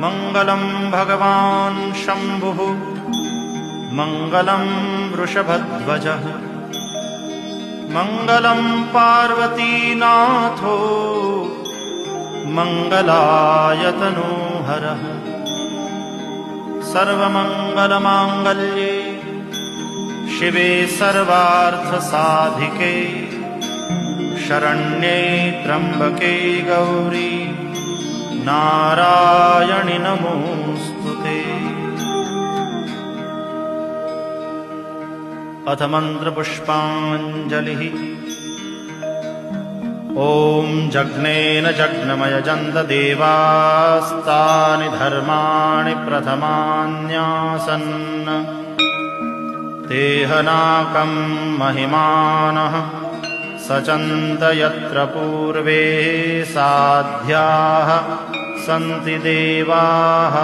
मङ्गलं भगवान् शम्भुः मङ्गलं वृषभध्वजः मङ्गलं पार्वतीनाथो मङ्गलायतनोहरः सर्वमङ्गलमाङ्गल्ये शिवे सर्वार्थसाधिके शरण्ये त्र्यम्बके गौरी नारायणि नमोऽस्तुते। अथ मन्त्रपुष्पाञ्जलिः। ॐ जग्नेन जग्नमयजन्त देवास्तानि धर्माणि प्रथमान्यासन् तेहनाकं महिमानः सचन्त यत्र पूर्वे साध्याः सन्ति देवाः।